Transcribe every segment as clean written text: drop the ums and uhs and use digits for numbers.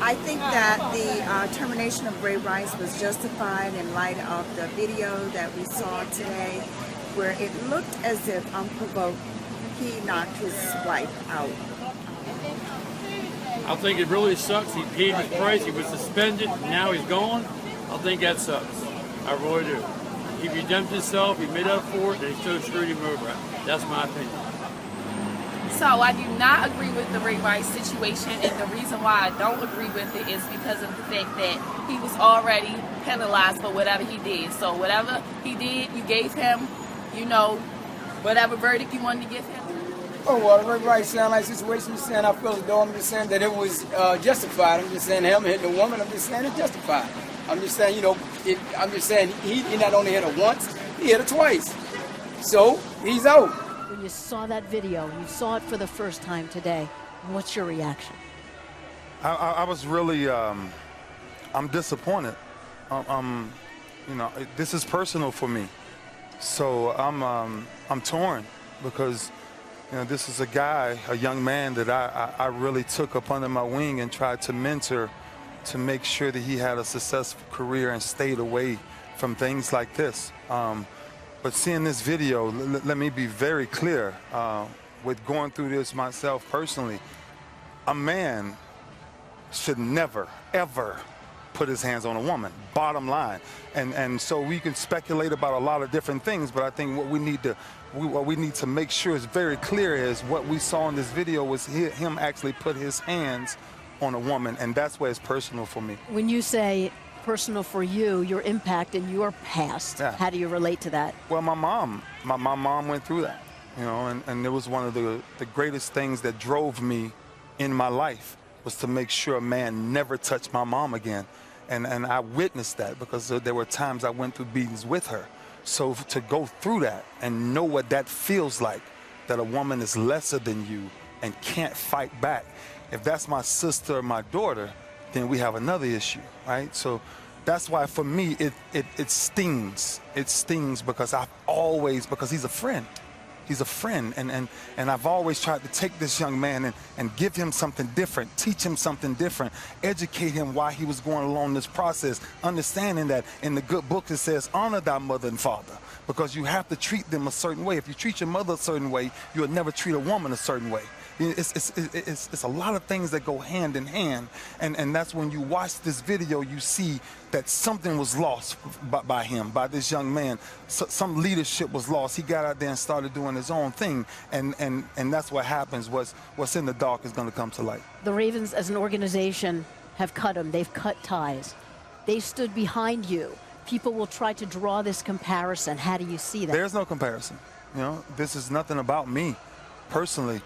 I think that the termination of Ray Rice was justified in light of the video that we saw today, where it looked as if unprovoked he knocked his wife out. I think it really sucks. He paid his price. He was suspended. Now he's gone. I think that sucks. I really do. He redeemed himself. He made up for it. And he still screwed him over. That's my opinion. So I do not agree with the Ray Rice situation, and the reason why I don't agree with it is because of the fact that he was already penalized for whatever he did. So whatever he did, you gave him, you know, whatever verdict you wanted to give him. Oh, well, the Ray Rice sound like situation you're saying, I feel as though I'm just saying that it was justified. I'm just saying him hitting the woman, I'm just saying it's justified. I'm just saying, you know, I'm just saying he not only hit her once, he hit her twice. So he's out. When you saw that video, you saw it for the first time today, what's your reaction? I was really, I'm disappointed. You know, this is personal for me. So I'm torn because, you know, this is a guy, a young man that I really took up under my wing and tried to mentor to make sure that he had a successful career and stayed away from things like this. But seeing this video, let me be very clear, with going through this myself personally, a man should never, ever put his hands on a woman, bottom line. And so we can speculate about a lot of different things, but I think what we need to make sure is very clear is what we saw in this video was him actually put his hands on a woman, and that's where it's personal for me. When you say personal for you, your impact in your past, yeah. How do you relate to that? Well, my mom went through that, you know, and it was one of the greatest things that drove me in my life was to make sure a man never touched my mom again. And I witnessed that because there were times I went through beatings with her. So to go through that and know what that feels like, that a woman is lesser than you and can't fight back. If that's my sister or my daughter, then we have another issue, right? So that's why for me, it stings. It stings because because he's a friend. He's a friend, and I've always tried to take this young man and give him something different, teach him something different, educate him why he was going along this process, understanding that in the good book it says, honor thy mother and father, because you have to treat them a certain way. If you treat your mother a certain way, you'll never treat a woman a certain way. It's a lot of things that go hand in hand, and that's when you watch this video, you see that something was lost by him, by this young man. Some leadership was lost. He got out there and started doing his own thing, and that's what happens. What's in the dark is going to come to light. The Ravens as an organization have cut him. They've cut ties. They stood behind you. People will try to draw this comparison. How do you see that? There's no comparison. You know, this is nothing about me personally.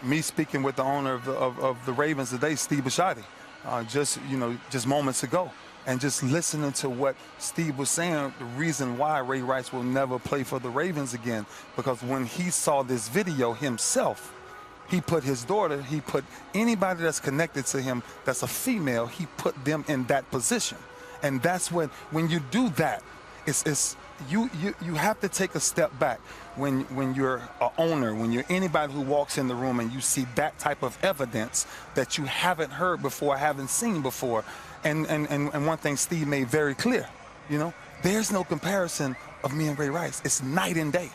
Me speaking with the owner of the Ravens today, Steve Bisciotti, just moments ago, and just listening to what Steve was saying, the reason why Ray Rice will never play for the Ravens again, because when he saw this video himself, he put his daughter, he put anybody that's connected to him that's a female, he put them in that position. And that's when you do that, you have to take a step back when you're an owner, when you're anybody who walks in the room and you see that type of evidence that you haven't heard before, haven't seen before. And one thing Steve made very clear, you know, there's no comparison of me and Ray Rice. It's night and day.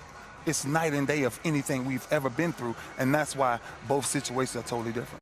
It's night and day of anything we've ever been through, and that's why both situations are totally different.